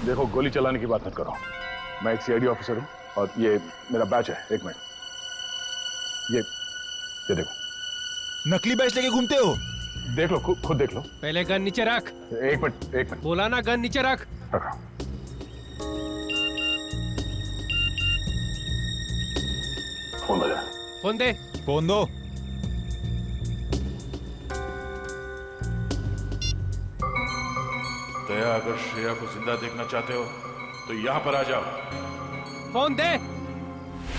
देखो, गोली चलाने की बात मत करो। मैं एक सीआईडी ऑफिसर हूँ और ये मेरा बैच है। एक मिनट, ये देखो। नकली बैच लेके घूमते हो? देख लो, खुद देख लो। पहले गन नीचे रख। एक मिनट। बोला ना, गन नीचे रख। रखा। फोन बजा। फोन दे। फोन दो। दया, अगर श्रेया को जिंदा देखना चाहते हो तो यहाँ पर आ जाओ। फोन दे।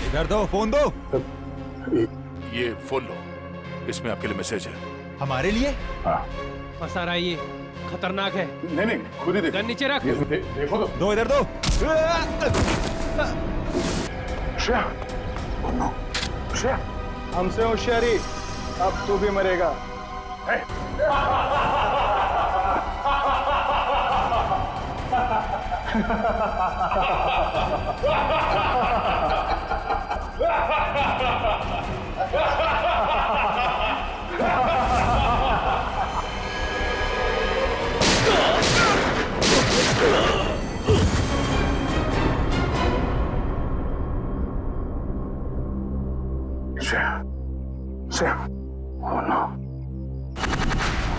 इधर दो, फोन दो। ये फोन लो, इसमें आपके लिए मैसेज है। हमारे लिए? हाँ। फंसा रहा है ये, खतरनाक है। नहीं, खुद ही देखो। गन नीचे रख। देखो तो। दो, इधर दो। श्रेया, नो, श्रेया, हमसे होशियारी, अब तू भी मरेगा।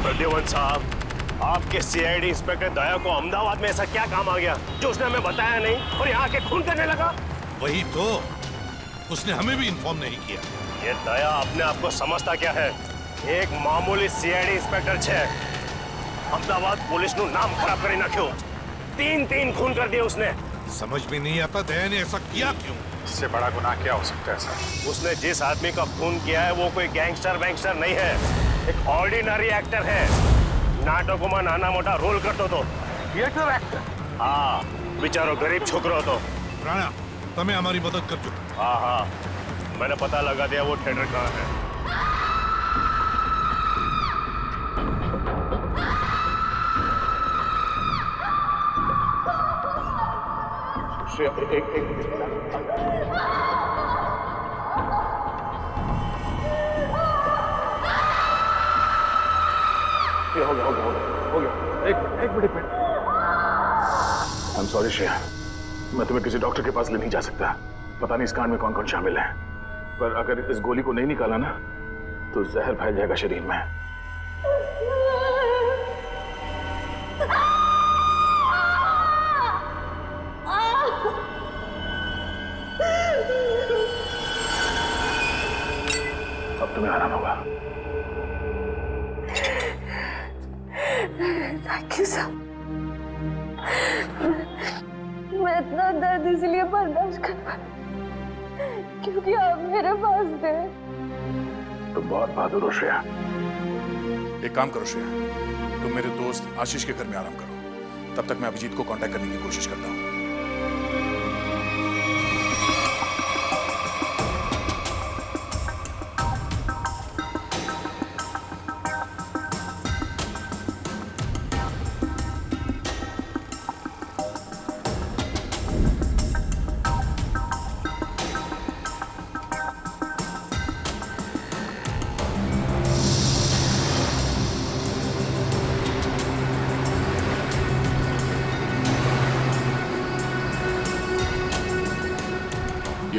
प्रद्युमन साहब, आपके सीआईडी इंस्पेक्टर दया को अहमदाबाद में ऐसा क्या काम आ गया जो उसने हमें बताया नहीं और यहाँ के खून करने लगा? वही तो, उसने हमें भी इन्फॉर्म नहीं किया। ये दया अपने आप को समझता क्या है? एक मामूली सीआईडी इंस्पेक्टर छे, अहमदाबाद पुलिस नु नाम खराब करी नाख्यो। 3 खून कर दिए उसने। समझ में नहीं आता दया ने ऐसा किया क्यों? इससे बड़ा गुनाह क्या हो सकता है सर? उसने जिस आदमी का खून किया है वो कोई गैंगस्टर वैंगस्टर नहीं है, एक ऑर्डिनरी एक्टर है। नाटकों में नाना मोटा रोल करतो तो। Theatre actor? हाँ, बेचारो गरीब छोकरो तो। राणा, तमें हमारी मदद कर चुके। हाँ, मैंने पता लगा दिया वो थिएटर कहाँ है। हो गया। एक minute. I am sorry Shreya, मैं तुम्हें किसी डॉक्टर के पास ले नहीं जा सकता। पता नहीं इस कांड में कौन शामिल है, पर अगर इस गोली को नहीं निकाला ना तो जहर फैल जाएगा शरीर में। अब तुम्हें आराम होगा। Thank you sir. मैं इतना दर्द इसलिए बर्दाश्त कर पाई क्योंकि आप मेरे पास थे। तुम बहुत बहादुर हो श्रेया। एक काम करो श्रेया, तुम मेरे दोस्त आशीष के घर में आराम करो। तब तक मैं अभिजीत को कांटेक्ट करने की कोशिश करता हूँ।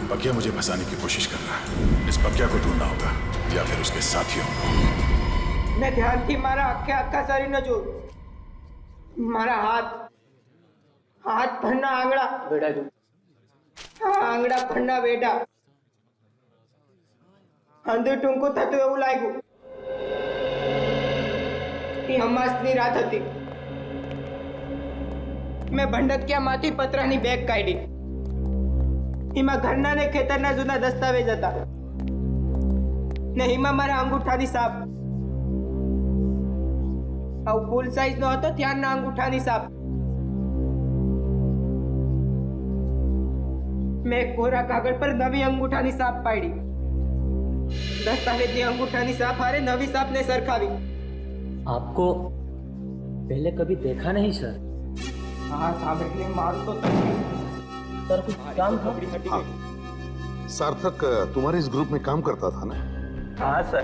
बकिया मुझे फंसाने की कोशिश कर रहा है। इस बकिया को ढूंढना होगा या फिर उसके साथियों को। मैं ध्यान थी मारा आखा सारी न जो मारा हाथ भरना आंगड़ा बेटा जो आंगड़ा भरना बेटा अंदर टूंको था तो એવું લાગ્યું એ હમાસની રાત હતી। मैं ભંડકિયા માંથી પતરાની બેગ કાઢી। એમાં ઘરના ને ખેતરના જૂના દસ્તાવેજ હતા ને એમાં મારા અંગૂઠાની સાપ આવું ફૂલ સાઈઝ નો હતો ત્યારના અંગૂઠાની સાપ। મેં કોરા કાગળ પર નવી અંગૂઠાની સાપ પાડી। દસ્તાવેજની અંગૂઠાની સાપ હારે નવી સાપને સરખાવી। आपको पहले कभी देखा नहीं सर। हाँ सामने मारू तो तकलीफ सर कुछ काम था? हाँ। सार्थक तुम्हारे इस ग्रुप में काम करता था ना? हाँ सर।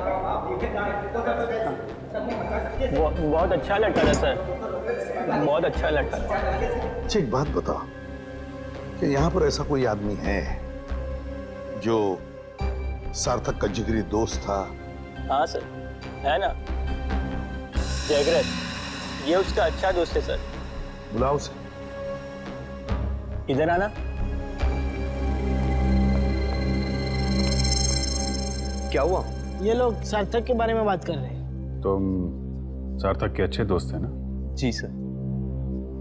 बहुत अच्छा लड़का था सर। बहुत अच्छा लड़का था। अच्छा एक बात बताओ कि यहाँ पर ऐसा कोई आदमी है जो सार्थक का जिगरी दोस्त था? हाँ सर, है ना, जयग्रत, ये उसका अच्छा दोस्त है सर। बुलाओ उसे। इधर आना। क्या हुआ? ये लोग सार्थक के बारे में बात कर रहे हैं। तुम सार्थक के अच्छे दोस्त हैं ना? जी सर।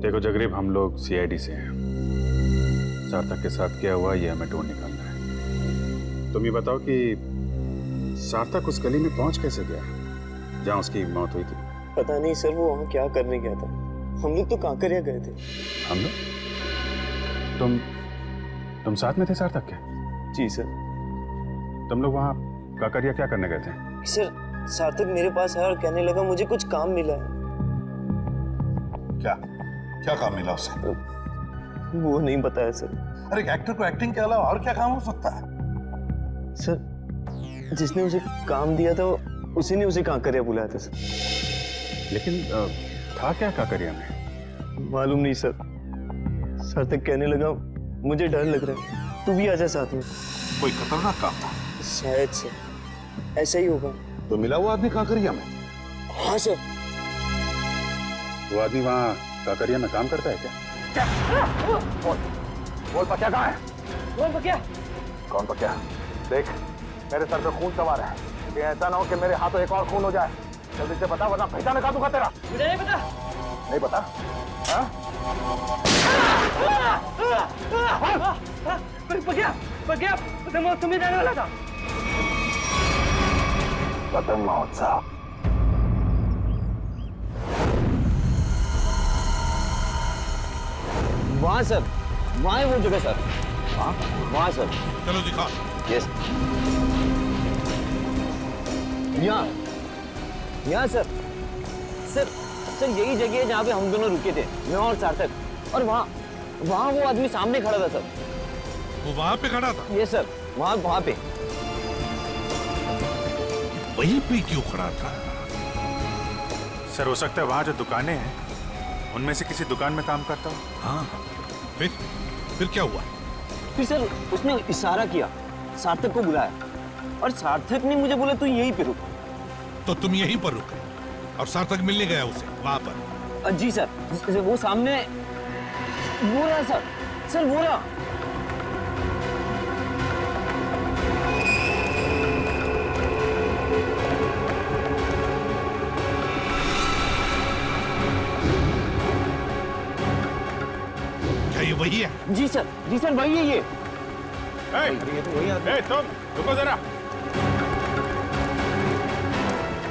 देखो जगरीब, हम लोग सीआईडी से हैं। सार्थक के साथ क्या हुआ ये हमें ढूंढ निकालना है। तुम ये बताओ कि सार्थक उस गली में पहुंच कैसे गया जहां उसकी मौत हुई थी? पता नहीं सर, वो वहाँ क्या करने गया था। हम लोग तो कांकरिया गए थे। हम लोग? तुम साथ में थे सार्थक के? जी सर। तुम लोग वहां काकरिया क्या करने गए थे? सर, सार्थक मेरे पास आया और कहने लगा मुझे कुछ काम मिला है। क्या क्या काम मिला उसे? वो नहीं बताया सर। अरे एक्टर को एक्टिंग के अलावा और क्या काम हो सकता है? सर, जिसने उसे काम दिया था उसी ने उसे कांकरिया बुलाया था सर। लेकिन था क्या काकरिया में? मालूम नहीं सर। सार्थक कहने लगा मुझे डर लग रहा है, तू भी आजा साथ में। कोई खतरनाक काम था? शायद सर, ऐसा ही होगा। तो मिला वो आदमी काकरिया में? हाँ सर। वो आदमी वहाँ काकरिया में काम करता है क्या? बोल पक्या कहाँ है? कौन पक्या? कौन पक्या? देख, मेरे सर पे खून सवार है। ये ऐसा ना हो कि मेरे हाथों एक और खून हो जाए। जल्दी से बता, वरना पहचान का दूंगा तेरा। मुझे नहीं पता। नहीं पता? हाँ? पक्या, पतंग महोत्सव में जाने वाला था। पतंग महोत्सव? वहाँ सर, वहाँ है वो जगह सर। वहाँ सर। चलो दिखा। यस। यहाँ सर। सर यही जगह है जहाँ पे हम दोनों रुके थे, मैं और सार्थक। और वहाँ वो आदमी सामने खड़ा था सर। वो वहाँ पे खड़ा था? ये सर, वहाँ पे। वहीं पे क्यों खड़ा था? सर, हो सकता है वहाँ जो दुकानें हैं उनमें से किसी दुकान में काम करता हो। हाँ, फिर क्या हुआ? फिर सर उसने इशारा किया, सार्थक को बुलाया और सार्थक ने मुझे बोला तू यहीं पे रुक। तो तुम यहीं पर रुके और सार्थक मिलने गया उसे वहां पर? जी सर, वो सामने वो रहा सर वो रहा। क्या ये वही है? जी सर वही है ये। तुम रुको जरा,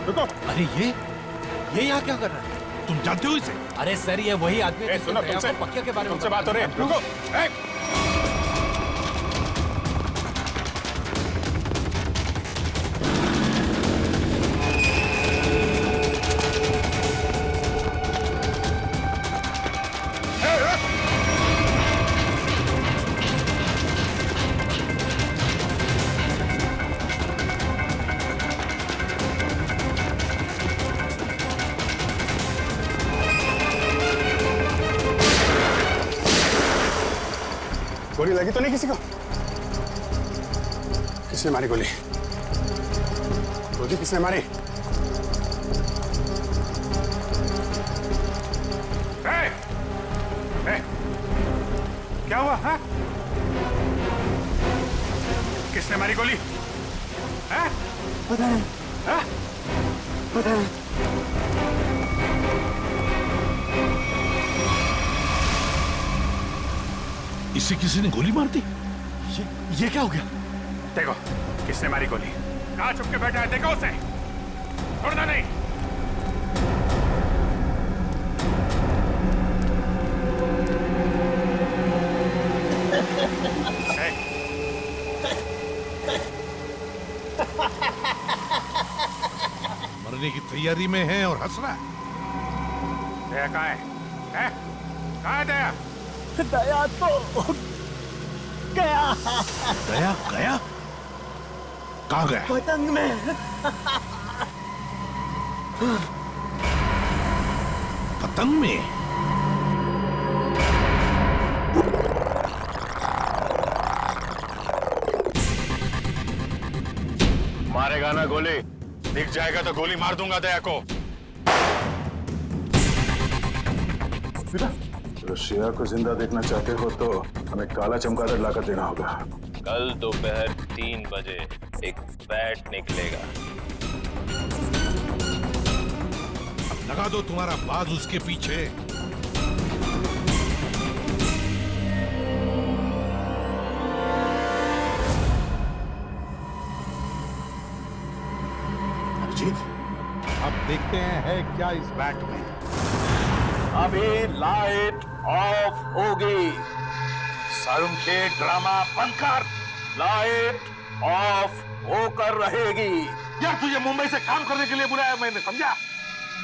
रुको। अरे ये यहाँ क्या कर रहा है? तुम जानते हो इसे? अरे सर, ये वही आदमी है सुनो, तुमसे पक्या के बारे में तुमसे बात हो रही है। रुको। गोली लगी तो नहीं किसी को? किसने मारी गोली? गोली किसने मारी? क्या हुआ? हाँ? किसने मारी गोली? हाँ? पता नहीं। हाँ? पता नहीं। इसे किसी ने गोली मार दी? ये क्या हो गया? देखो, किसने मारी गोली? कहाँ छुप के बैठा है? देखो उसे, छोड़ना नहीं। मरने की तैयारी में है और हंस रहा है। दया कहाँ है? कहाँ है दया? दया तो गया। गया? कहाँ गया? पतंग में। पतंग में। मारेगा ना गोली? दिख जाएगा तो गोली मार दूंगा दया को। रशिया को जिंदा देखना चाहते हो तो हमें काला चमगादड़ लाकर देना होगा। कल दोपहर 3 बजे एक बैट निकलेगा। लगा दो तुम्हारा बाज उसके पीछे। अभिजीत, अब देखते हैं है क्या इस बैट में। अभी लाइट ऑफ होगी। सारुण के ड्रामा बंद कर। लाइट ऑफ होकर रहेगी। यार तुझे मुंबई से काम करने के लिए बुलाया मैंने, समझा?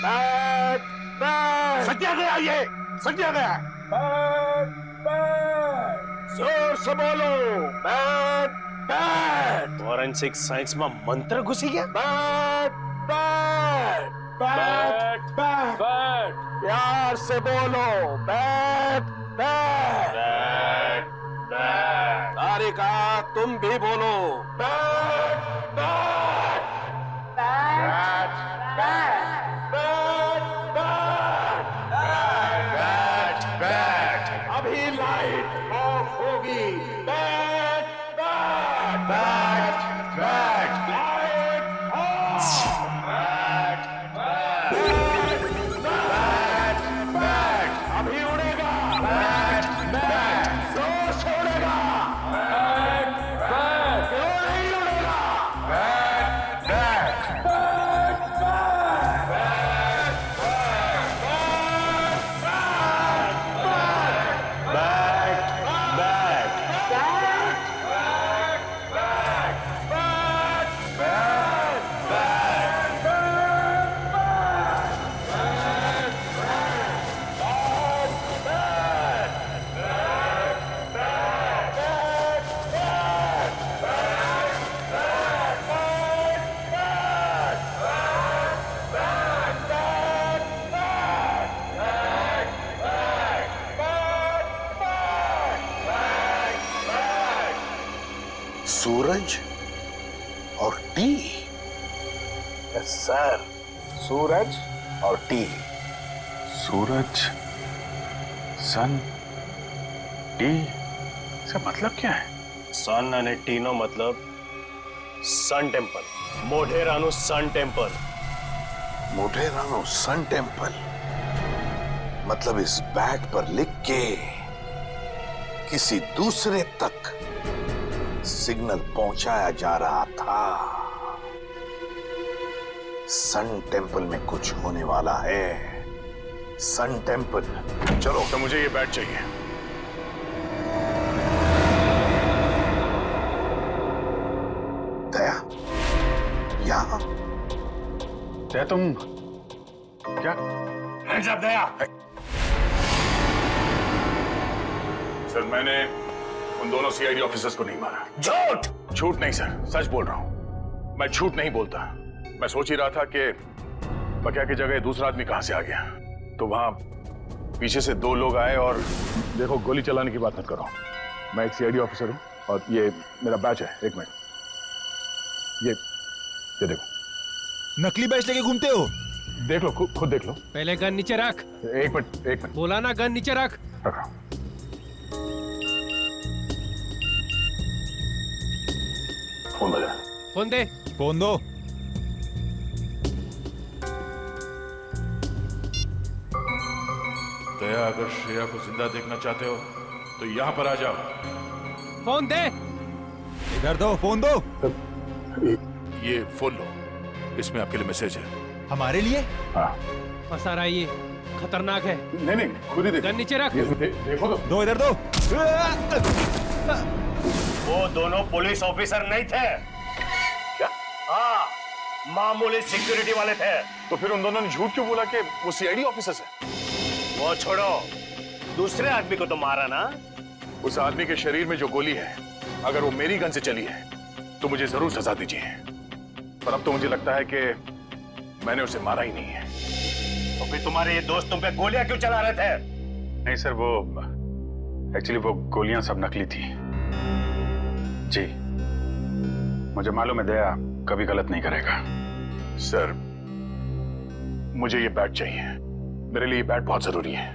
बैट बैट सज्जा गया, ये सज्जा गया। बैट बैट जोर से बोलो। बैट बैट फॉरेंसिक साइंस में मंत्र घुसी गया। Bat bat bat bat bat प्यार से बोलो। Bat bat bat bat. Tarika तुम भी बोलो। Bat bat bat bat bat bat. अभी लाइट ऑफ होगी। Bat bat bat bat light off. Bat bat bat bat अभी उड़ेगा। बैट बैट जोर से उड़ेगा। बैट बैट क्यों नहीं उड़ेगा? बैट बैट बैट सूरज और टी। यस सर, सूरज और टी। सूरज, सन, टी, इसका मतलब क्या है? सन अने टीनो मतलब सन टेम्पल। मोढेरानु सन टेम्पल। मोढेरानो सन टेम्पल मतलब इस बैट पर लिख के किसी दूसरे तक सिग्नल पहुंचाया जा रहा था। सन टेम्पल में कुछ होने वाला है। Sun temple. चलो तो मुझे ये बैट चाहिए। दया, यहां दया तुम क्या? हैंड्स अप दया। सर मैंने उन दोनों सीआईडी ऑफिसर्स को नहीं मारा। झूठ। झूठ नहीं सर, सच बोल रहा हूं। मैं झूठ नहीं बोलता। मैं सोच ही रहा था कि बकिया की जगह दूसरा आदमी कहां से आ गया, तो वहां पीछे से 2 लोग आए और देखो गोली चलाने की बात मत करो। मैं एक सीआईडी ऑफिसर हूं और ये मेरा बैच है। 1 मिनट, ये देखो। नकली बैच लेके घूमते हो? देख लो, खुद देख लो। पहले गन नीचे रख। 1 मिनट। बोला ना गन नीचे रख। रख रहा हूं। फोन बजा। फोन दे। फोन दो। दया, अगर श्रेया को जिंदा देखना चाहते हो तो यहां पर आ जाओ। फोन दे। इधर दो, फोन दो। ये फोन लो, इसमें आपके लिए मैसेज है। हमारे लिए? हाँ। फंसा रहा है ये, खतरनाक है। नहीं, खुद ही देखो। गन नीचे रख। देखो तो। दो, इधर दो। वो दोनों पुलिस ऑफिसर नहीं थे। क्या? हाँ, मामूली सिक्योरिटी वाले थे। तो फिर उन दोनों ने झूठ क्यों बोला कि वो सीआईडी ऑफिसर्स हैं? वो छोड़ो, दूसरे आदमी को तो मारा ना। उस आदमी के शरीर में जो गोली है, अगर वो मेरी गन से चली है तो मुझे जरूर सजा दीजिए। पर अब तो मुझे लगता है कि मैंने उसे मारा ही नहीं है। तो फिर तुम्हारे ये दोस्त तुम पे गोलियां क्यों चला रहे थे? नहीं सर, वो एक्चुअली वो गोलियां सब नकली थी जी। मुझे मालूम है दया कभी गलत नहीं करेगा। सर, मुझे ये बैट चाहिए। मेरे लिए ये बैट बहुत जरूरी है।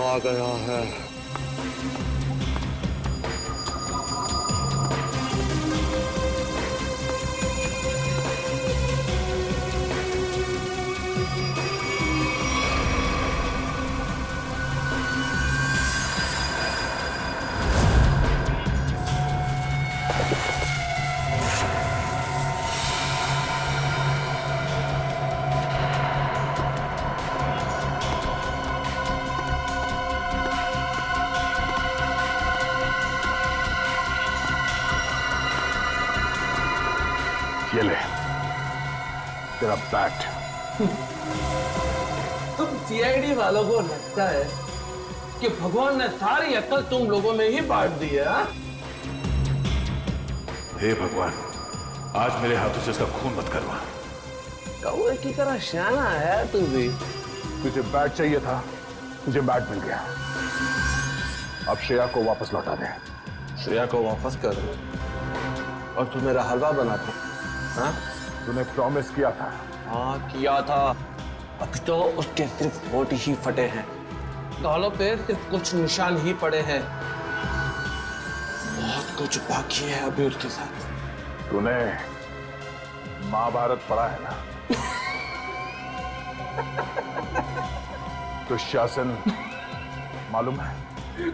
आ गया है। ये ले तेरा बैट। तुम सीआईडी वालों को लगता है कि भगवान ने सारी अक्ल तुम लोगों में ही बांट दी है? हे भगवान, आज मेरे हाथों से इसका खून मत करवा। कौवे की तरह शाना है तू भी। तुझे बैट चाहिए था, तुझे बैट मिल गया। अब श्रेया को वापस लौटा दे। श्रेया को वापस कर दो और तू मेरा हलवा बना दे। हाँ? तूने प्रॉमिस किया था। हाँ किया था। अब तो उसके सिर्फ होठ ही फटे हैं, गालों पे सिर्फ कुछ निशान ही पड़े हैं। बहुत कुछ बाकी है अभी उसके साथ। तूने महाभारत पढ़ा है ना? दुशासन मालूम है?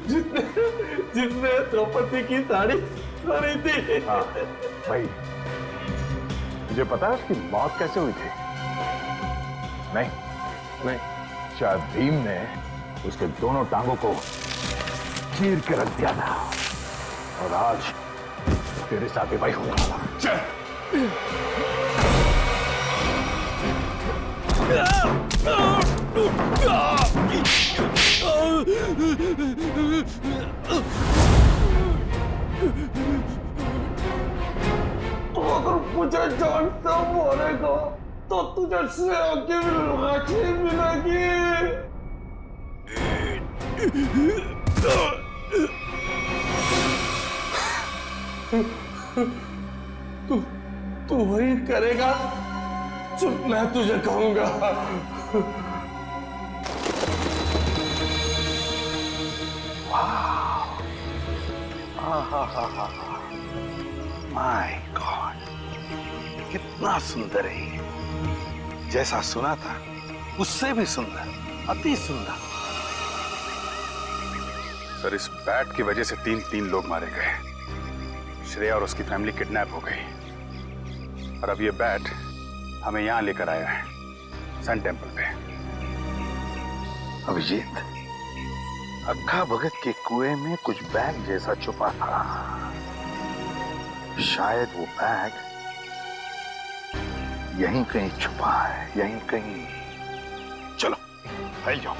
जिसने द्रौपदी की साड़ी पहनी थी। हाँ भाई, तुझे पता है उसकी मौत कैसे हुई थी? नहीं, शायद भीम ने उसके दोनों टांगों को चीर के रख दिया था और आज तेरे साथ भी भाई होगा। चल। तो अगर मुझे जान से मारेगा तो तुझे श्रेया की राखी मिलेगी। तू वही करेगा जो मैं तुझे कहूंगा। माय गॉड, कितना सुंदर है ये। जैसा सुना था उससे भी सुंदर, अति सुंदर। सर, इस बैट की वजह से तीन लोग मारे गए। श्रेया और उसकी फैमिली किडनैप हो गई और अब ये बैट हमें यहां लेकर आया है, सन टेम्पल पे। अभिजीत, अक्खा भगत के कुएं में कुछ बैग जैसा छुपा था। शायद वो बैग यहीं कहीं छुपा है, यहीं कहीं। चलो फैल जाओ।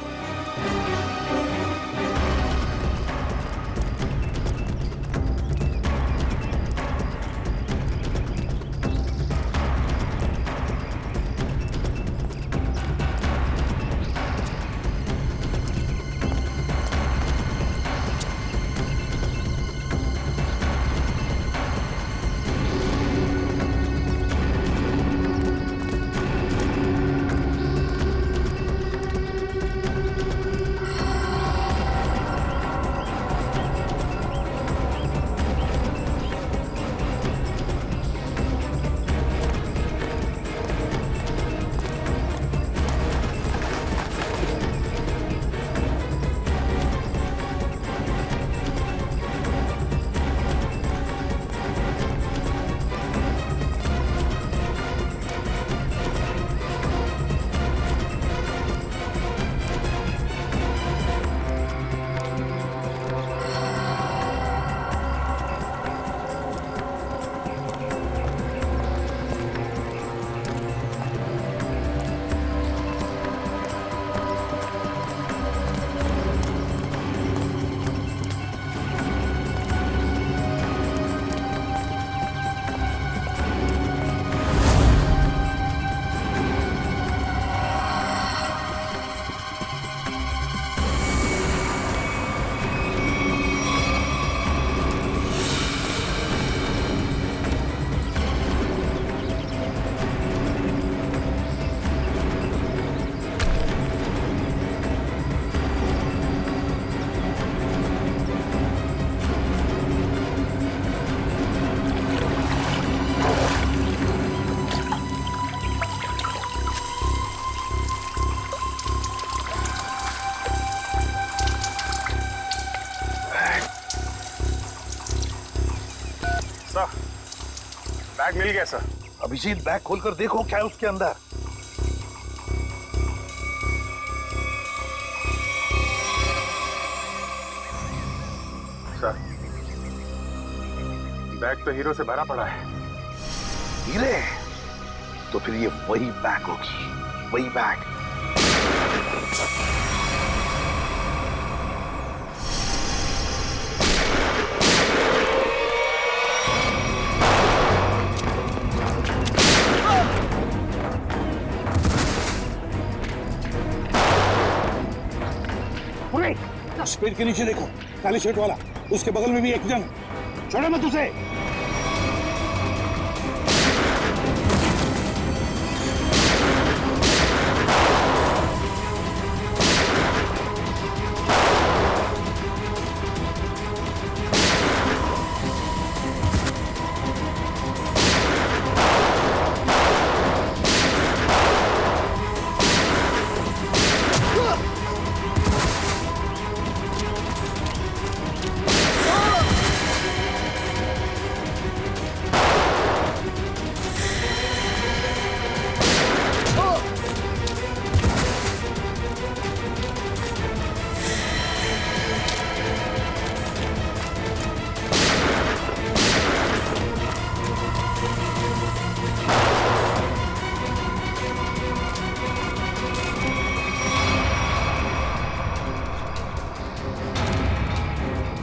बैग मिल गया सर। अभिजीत बैग खोलकर देखो क्या है उसके अंदर। सर, बैग तो हीरो से भरा पड़ा है। हीरे? तो फिर ये वही बैग होगी, वही बैग। उस पेड़ के नीचे देखो, काले शर्ट वाला, उसके बगल में भी एक जन। छोड़ो मत उसे।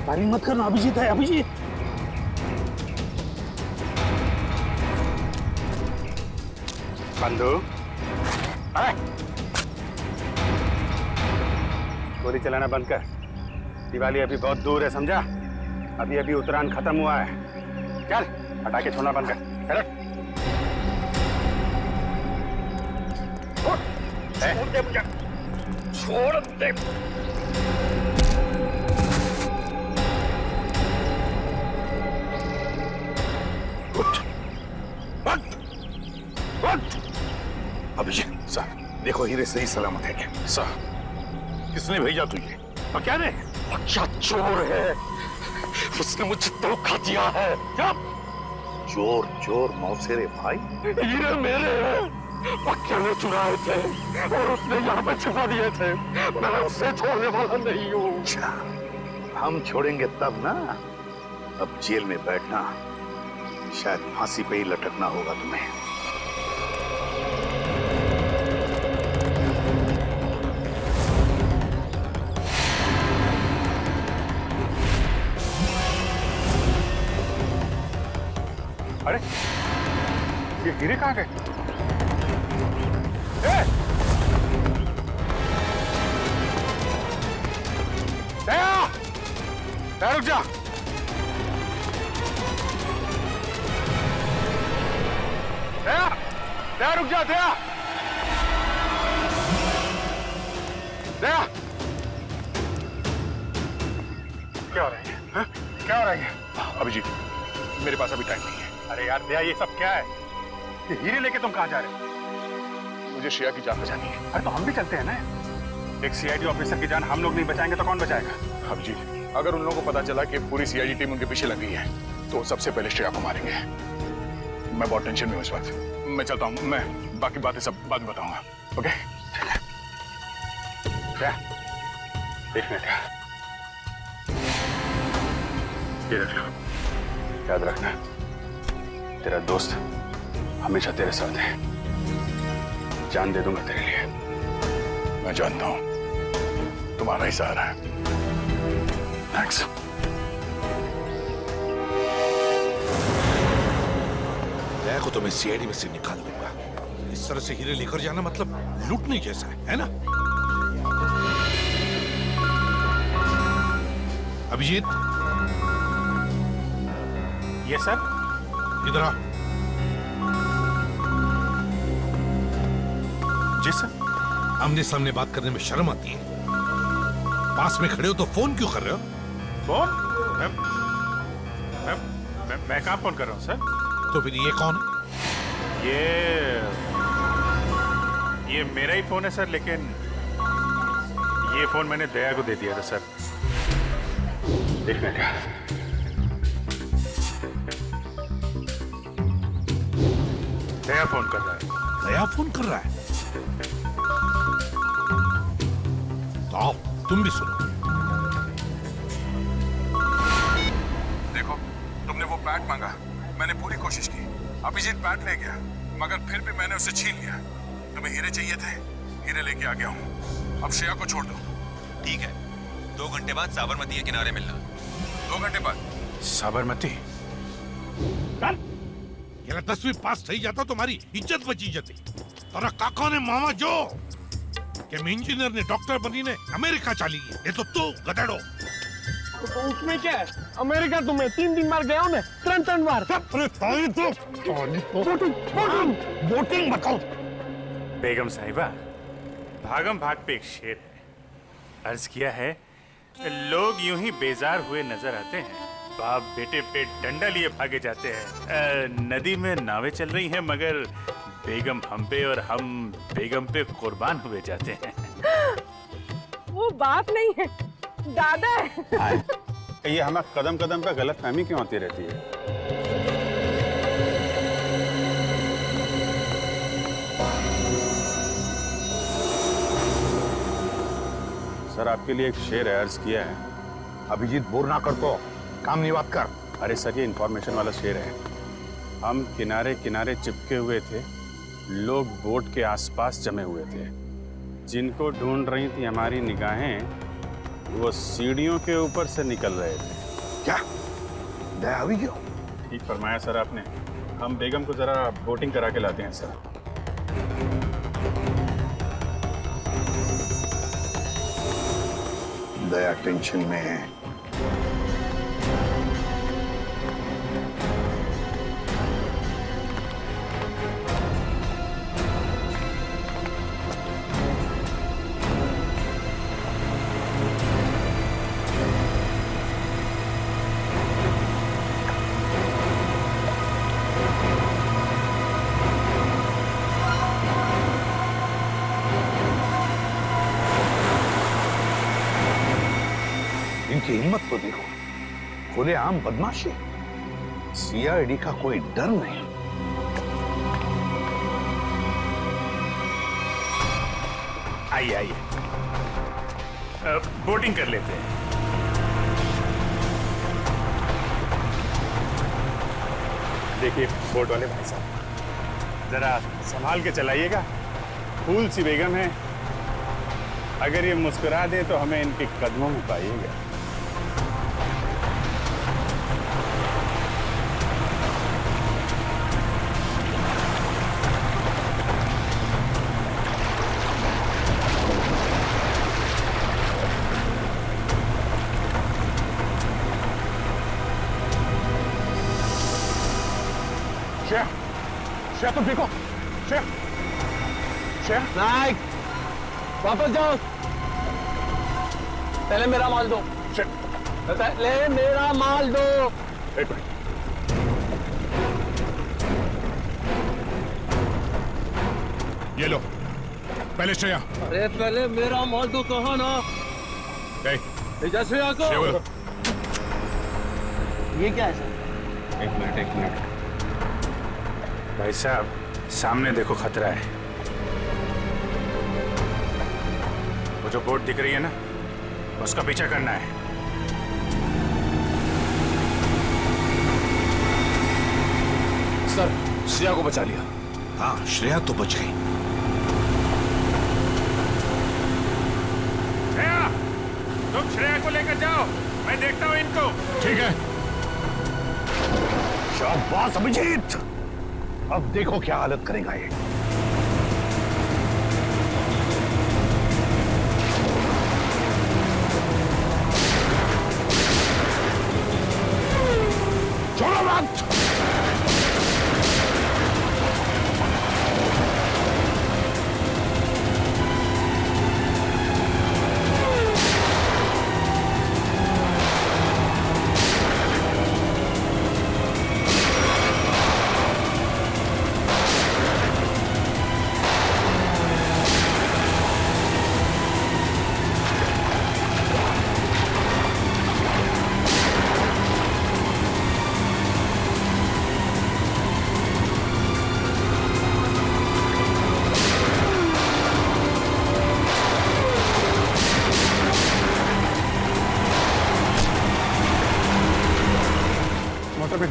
फायरिंग मत करना, अभिजीत है, अभिजीत। बंदूक, गोली चलाना बंद कर। दिवाली अभी बहुत दूर है, समझा? अभी अभी उत्तरायण खत्म हुआ है। चल, हटा के छोड़ना बंद कर। छोड़ दे मुझे, छोड़ दे। अभिजीत सर, देखो हीरे सही सलामत है क्या? सर, किसने भेजा तुझे? और क्या ने? क्या चोर है, उसने मुझे धोखा दिया है। क्या चोर? चोर मौसेरे भाई? हीरे मेरे हैं, पक्के ने चुराए थे और उसने यहाँ पे छुपा दिए थे। मैं उससे छोड़ने वाला नहीं हूँ। अच्छा, हम छोड़ेंगे तब ना। अब जेल में बैठना, शायद फांसी पे ही लटकना होगा तुम्हें। अरे, ये हीरे कहाँ गए? दया! दया, रुक जा। दया! दया, रुक जा, दया! दया! क्या हो रहा है? हाँ? क्या हो रहा है? अभिजीत, मेरे पास अभी टाइम नहीं है। अरे यार दया, ये सब क्या है? ये हीरे लेके तुम कहाँ जा रहे हो? मुझे श्रेया की जान बचानी है। अरे तो हम भी चलते हैं ना। एक सीआईडी ऑफिसर की जान हम लोग नहीं बचाएंगे तो कौन बचाएगा? अभिजीत, अगर उन लोगों को पता चला कि पूरी सीआईडी टीम उनके पीछे लग गई है तो सबसे पहले श्रेया को मारेंगे। मैं बहुत टेंशन में हूँ इस वक्त। मैं चलता हूँ, मैं बाकी बातें सब बाद में बताऊंगा। ओके? क्या? एक मिनट, ये रख लो। याद रखना, तेरा दोस्त हमेशा तेरे साथ है। जान दे दूंगा तेरे लिए। मैं जानता हूं तुम्हारा ही सहारा है। थैंक्स। दया को तो मैं सीआईडी में से निकाल दूंगा। इस तरह से हीरे लेकर जाना मतलब लूटने जैसा है ना? अभिजीत, ये सर, इधर आ। जी सर। आमने सामने बात करने में शर्म आती है। पास में खड़े हो तो फोन क्यों कर रहे हो? फोन? मैं कहाँ फोन कर रहा हूँ सर? तो फिर ये कौन है? ये मेरा ही फोन है सर, लेकिन ये फोन मैंने दया को दे दिया था सर। एक मिनट। श्रेया फोन कर रहा है। दया फोन कर रहा है? तो आओ तुम भी सुनो। देखो, तुमने वो बैट मांगा, मैंने पूरी कोशिश की। अभिजीत बैट ले गया, मगर फिर भी मैंने उसे छीन लिया। तुम्हें हीरे चाहिए थे, हीरे लेके आ गया हूँ। अब श्रेया को छोड़ दो। ठीक है, 2 घंटे बाद साबरमती के किनारे मिलना। 2 घंटे बाद? साबरमती? गेला 10वीं पास થઈ जाता तुम्हारी इज्जत बची जती। तारा काका ने मामा जो કે इंजीनियर ने डॉक्टर बनीने अमेरिका चाली गई, ये तो तू गधेड़ो। तो उसमें क्या है? अमेरिका तो मैं 3 बार गया हूँ, 3 बार। अरे ताई तो वोटिंग बताओ। बेगम साहिबा, भागम भाग पे एक शेर है, अर्ज किया है, लोग यूं ही बेजार हुए नजर आते हैं, बाप बेटे पे डंडा लिए भागे जाते हैं। नदी में नावें चल रही हैं, मगर बेगम हम पे और हम बेगम पे कुर्बान हुए जाते हैं। वो बाप नहीं है, दादा है। ये हमें कदम कदम पे गलतफहमी क्यों होती रहती है? सर, आपके लिए एक शेर है, अर्ज किया है। अभिजीत बोर ना कर तो काम नहीं बात कर। अरे सर, ये इंफॉर्मेशन वाला शेर है। हम किनारे किनारे चिपके हुए थे, लोग बोट के आसपास जमे हुए थे, जिनको ढूंढ रही थी हमारी निगाहें, वो सीढ़ियों के ऊपर से निकल रहे थे। क्या दया हुई क्यों? ठीक फरमाया सर आपने। हम बेगम को जरा बोटिंग करा के लाते हैं सर। दया टेंशन में है। इनकी हिम्मत तो देखो, खुलेआम बदमाशी। सीआईडी का कोई डर नहीं। आइए आइए, बोटिंग कर लेते हैं। देखिए बोट वाले भाई साहब, जरा संभाल के चलाइएगा। फूल सी बेगम है, अगर ये मुस्कुरा दे तो हमें इनके कदमों में पाइएगा। श्रेया तुम देखो, श्रेया, श्रेया। नाइक, वापस जाओ। पहले मेरा माल दो। पहले मेरा माल दो। एक मिनट। ये लो, पहले श्रेया। अरे पहले मेरा माल दो, कहा ना। भेजा श्रेया को। ये क्या है सर? एक मिनट। भाई साहब, सामने देखो, खतरा है। वो जो बोट दिख रही है ना, उसका पीछा करना है। सर, श्रेया को बचा लिया। हाँ, श्रेया तो बच गई। श्रेया, तुम श्रेया को लेकर जाओ, मैं देखता हूँ इनको। ठीक है। शाबाश अभिजीत, अब देखो क्या हालत करेगा ये। छोड़ो मत।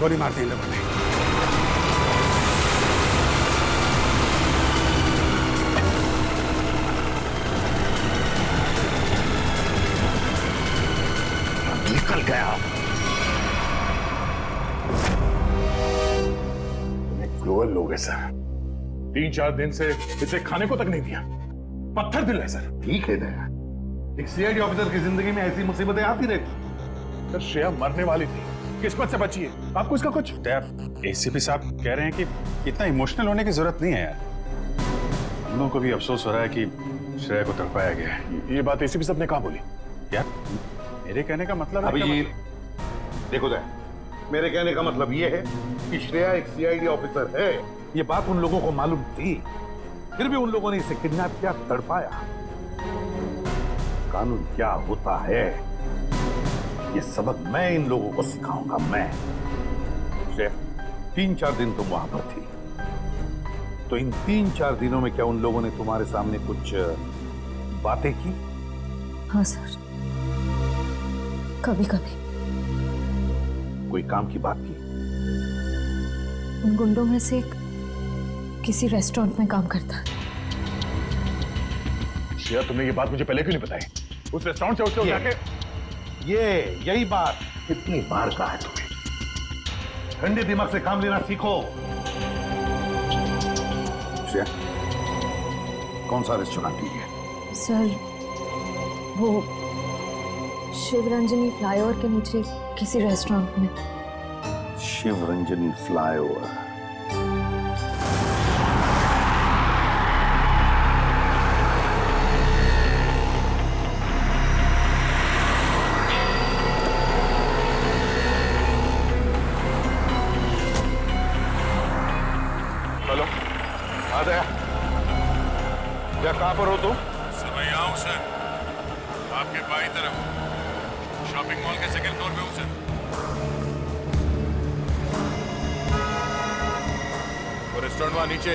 गोली मार दी इन लोगों ने। निकल गया। क्रूअल लोग है सर। 3-4 दिन से इसे खाने को तक नहीं दिया। पत्थर दिल है सर। ठीक है ना, एक सीआईडी ऑफिसर की जिंदगी में ऐसी मुसीबतें आती रहती। सर श्रेया मरने वाली थी, किस्मत से बची है। आपको इसका कुछ? एसीपी साहब कह रहे हैं कि इतना इमोशनल होने की जरूरत नहीं है यार। हम लोगों को भी अफसोस हो रहा है कि श्रेया को तड़पाया गया है। ये बात एसीपी साहब ने कहा बोली? यार मेरे कहने का मतलब है अभिजीत, देखो दे, मेरे कहने का मतलब ये है कि श्रेया एक सीआईडी ऑफिसर है। ये बात उन लोगों को मालूम थी, फिर भी उन लोगों ने इसे किडनैप किया, तड़पाया। कानून क्या होता है ये सबक मैं इन लोगों को सिखाऊंगा। मैं श्रेया, 3-4 दिन तुम वहां पर थी, तो इन 3-4 दिनों में क्या उन लोगों ने तुम्हारे सामने कुछ बातें की? हाँ सर, कभी कभी। कोई काम की बात की? उन गुंडों में से एक किसी रेस्टोरेंट में काम करता है। श्रेया, तुमने ये बात मुझे पहले क्यों नहीं बताई? उस रेस्टोरेंट से उसको जाके यही बात कितनी बार कहा है तुम्हें? ठंडे दिमाग से काम लेना सीखो। श्रेया, कौन सा रेस्टोरेंट है? सर वो शिवरंजनी फ्लाईओवर के नीचे किसी रेस्टोरेंट में। शिवरंजनी फ्लाईओवर। हेलो, आ गया। क्या कहां पर हो तुम? सर मैं यहाँ हूँ सर, आपके बाई तरफ शॉपिंग मॉल के सेकंड फ्लोर पे हूँ सर। वो रेस्टोरेंट वहाँ नीचे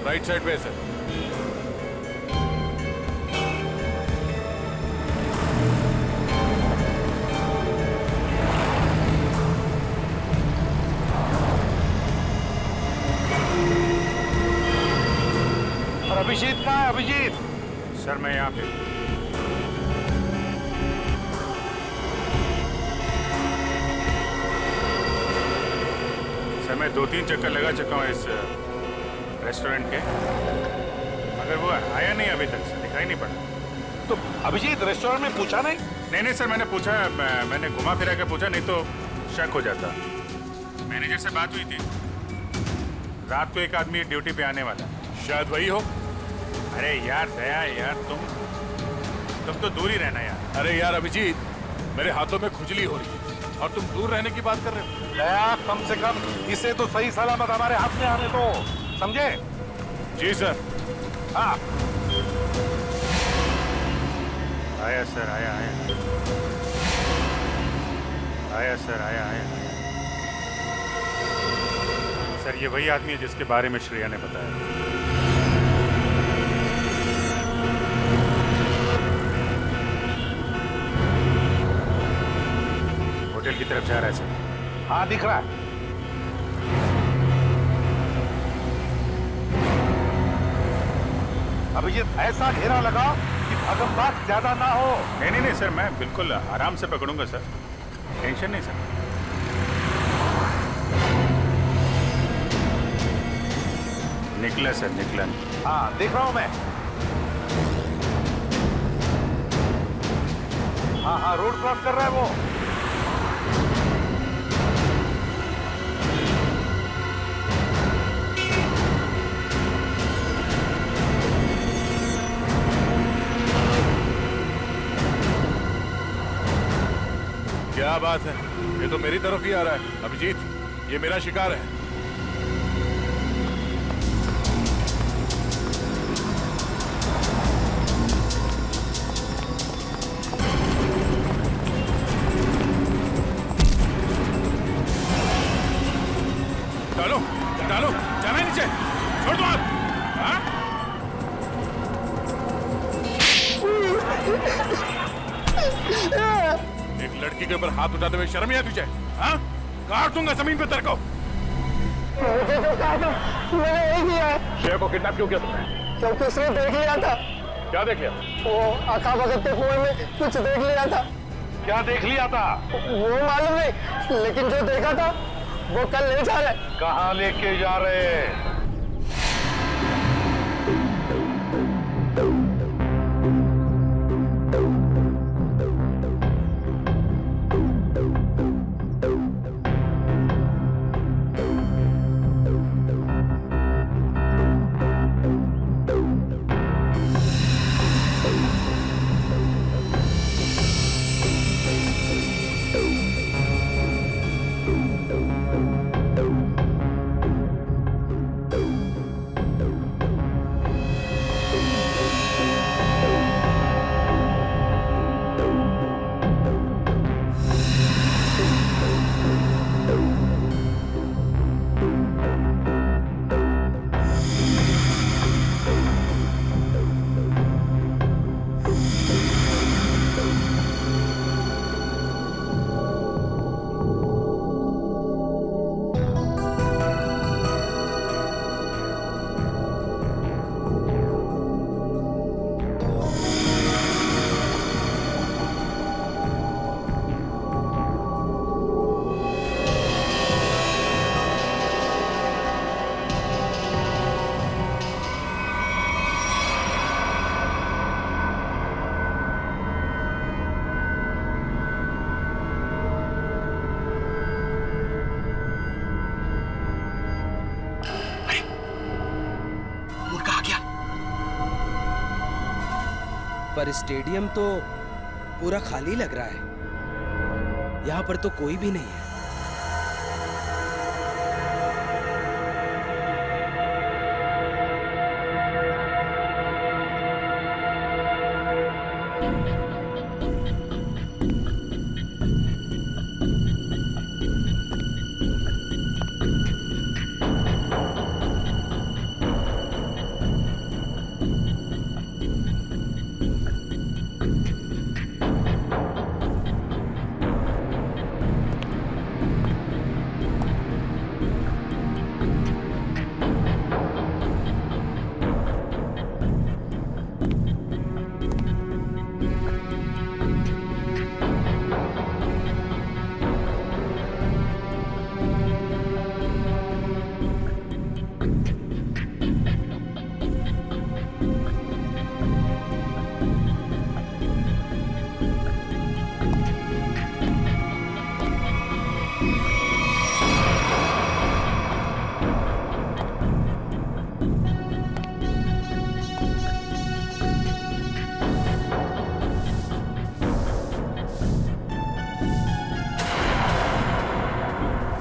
राइट साइड पे है सर। और अभिजीत कहाँ है? अभिजीत सर मैं यहाँ पे। सर मैं 2-3 चक्कर लगा चुका हूँ इस रेस्टोरेंट के, मगर वो आया नहीं अभी तक, सर दिखाई नहीं पड़ा। तो अभिजीत रेस्टोरेंट में पूछा नहीं? नहीं सर, मैंने पूछा, मैंने घुमा फिरा के पूछा, नहीं तो शक हो जाता। मैनेजर से बात हुई थी, रात को एक आदमी ड्यूटी पे आने वाला, शायद वही हो। अरे यार दया यार, तुम तो दूर ही रहना यार। अरे यार अभिजीत, मेरे हाथों में खुजली हो रही है और तुम दूर रहने की बात कर रहे हो। दया, कम से कम इसे तो सही सलामत हमारे हाथ में आने दो, समझे? जी सर। हाँ आया सर, आया सर, आया। सर ये वही आदमी है जिसके बारे में श्रेया ने बताया। होटल की तरफ जा रहा है सर। हाँ दिख रहा है। अभिजीत ऐसा घेरा लगा कि भगमबाग ज्यादा ना हो। नहीं सर, मैं बिल्कुल आराम से पकड़ूंगा सर, टेंशन नहीं सर। निकला सर, निकला। हाँ देख रहा हूं मैं। हाँ रोड क्रॉस कर रहा है वो। क्या बात है, ये तो मेरी तरफ ही आ रहा है। अभिजीत, ये मेरा शिकार है। डालो, जाना है नीचे, छोड़ दो हाथ। हाँ? एक लड़की के ऊपर हाथ उठाते हुए शर्म नहीं आती तुझे? हाँ? काट दूंगा जमीन पे तेरे को। मुझे जो कहा था मैंने वही किया है। शेर को किडनैप क्यों किया तुमने? क्योंकि उसने देख लिया था। क्या देख लिया? वो आका भगत के कुएं में कुछ देख लिया था। क्या देख लिया था? वो मालूम नहीं, लेकिन जो देखा था वो कल ले जा रहे। कहाँ लेके जा रहे हैं? पर स्टेडियम तो पूरा खाली लग रहा है। यहाँ पर तो कोई भी नहीं है।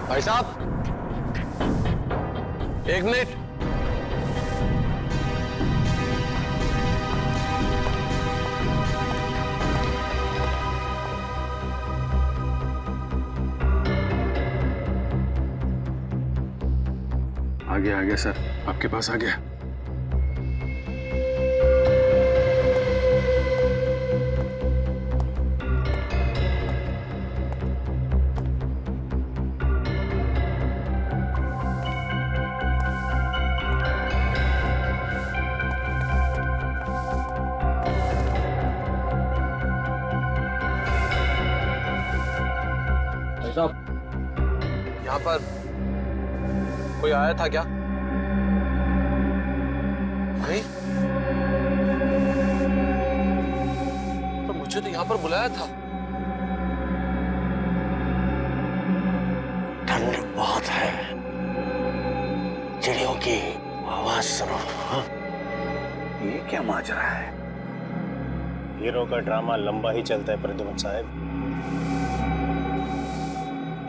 भाई साहब, एक मिनट। आ गया सर, आपके पास आ गया। यहाँ पर कोई आया था क्या? नहीं, तो मुझे तो यहाँ पर बुलाया था। ठंड बहुत है, चिड़ियों की आवाज सुनो। हाँ? ये क्या माजरा है? हीरो का ड्रामा लंबा ही चलता है प्रद्युमन साहब।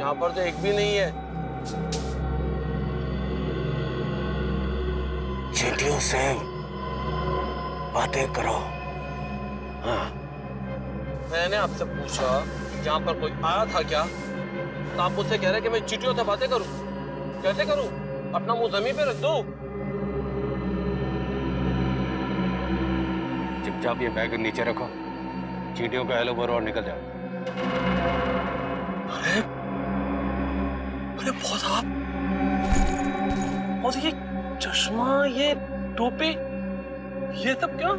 यहाँ पर तो एक भी नहीं है। चींटियों से बातें करो। हाँ। मैंने आपसे पूछा यहाँ पर कोई आया था क्या, तो आप मुझसे कह रहे कि मैं चींटियों से बातें करूं। कैसे करूं? अपना मुंह जमीन पे रख दो। चुपचाप ये बैग नीचे रखो, चींटियों का हेलो बोलो और निकल जाओ। अरे अरे बहुत आप, और ये चश्मा, ये टोपी, ये सब क्या?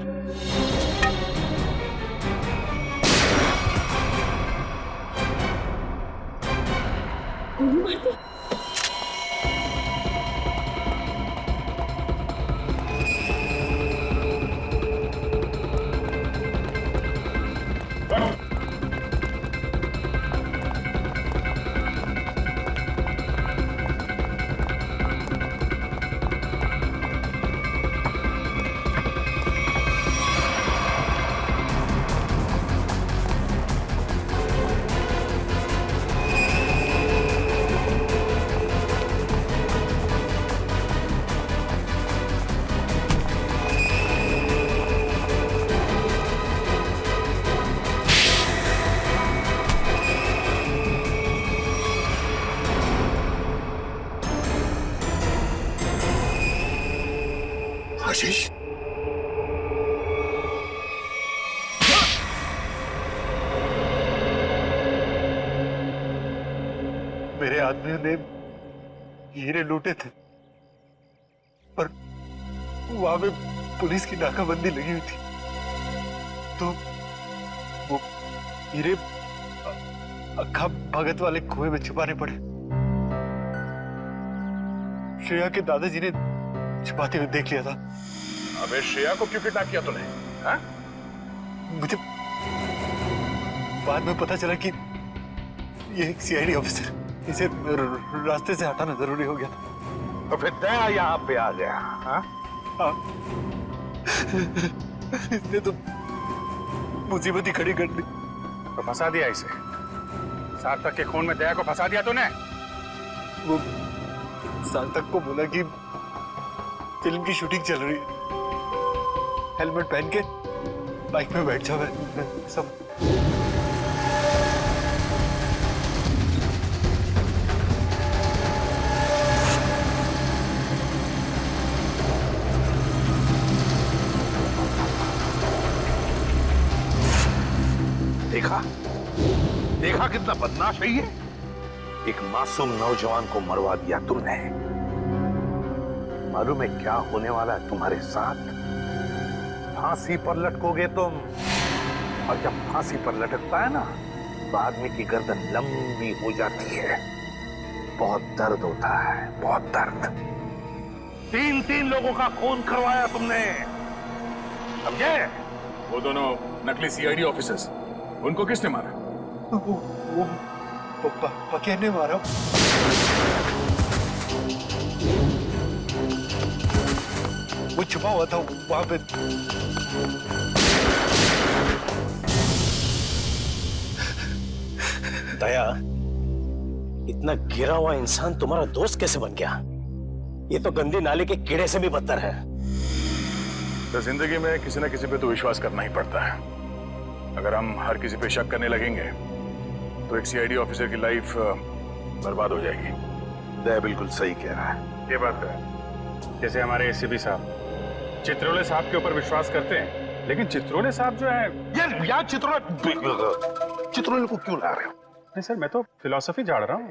गोली मार दी। आशीष, मेरे आदमियों ने हीरे लूटे थे, पर वहां में पुलिस की नाकाबंदी लगी हुई थी, तो वो हीरे अक्खा भगत वाले कुएं में छुपाने पड़े। श्रेया के दादाजी ने छुपाते हुए देख लिया था। अबे श्रेया को क्यों किडनैप किया तूने? हाँ? मुझे बाद में पता चला कि ये एक सीआईडी ऑफिसर, इसे रास्ते से हटाना जरूरी हो गया था। तो फिर दया यहाँ पे आ गया। हाँ? हाँ। इसने तो मुसीबत ही खड़ी कर दी। तो फंसा दिया इसे। सार्थक के खून में दया को फंसा दिया तूने। वो सार्थक को बोला कि फिल्म की शूटिंग चल रही है, हेलमेट पहन के बाइक में बैठ जाओ। सब देखा देखा कितना बदमाश है ये। एक मासूम नौजवान को मरवा दिया तुमने। मालूम है क्या होने वाला है तुम्हारे साथ? फांसी पर लटकोगे तुम, और जब फांसी पर लटकता है ना तो आदमी की गर्दन लंबी हो जाती है। बहुत दर्द होता है, बहुत दर्द। 3 लोगों का खून करवाया तुमने, समझे? वो दोनों नकली सीआईडी ऑफिसर्स, उनको किसने मारा? वो पके ने मारा। वो छुपा हुआ था वहां पे। दया, इतना गिरा हुआ इंसान तुम्हारा दोस्त कैसे बन गया? ये तो गंदी नाले के कीड़े से भी बदतर है। तो जिंदगी में किसी न किसी पे तो विश्वास करना ही पड़ता है। अगर हम हर किसी पे शक करने लगेंगे तो एक सीआईडी ऑफिसर की लाइफ बर्बाद हो जाएगी। दया बिल्कुल सही कह रहा है। ये बात है। जैसे हमारे एसीपी साहब चित्रोले साहब के ऊपर विश्वास करते हैं, लेकिन चित्रोले साहब जो है यार चित्रोले को क्यों ला रहे हो? नहीं सर, मैं तो फिलॉसफी झाड़ रहा हूँ।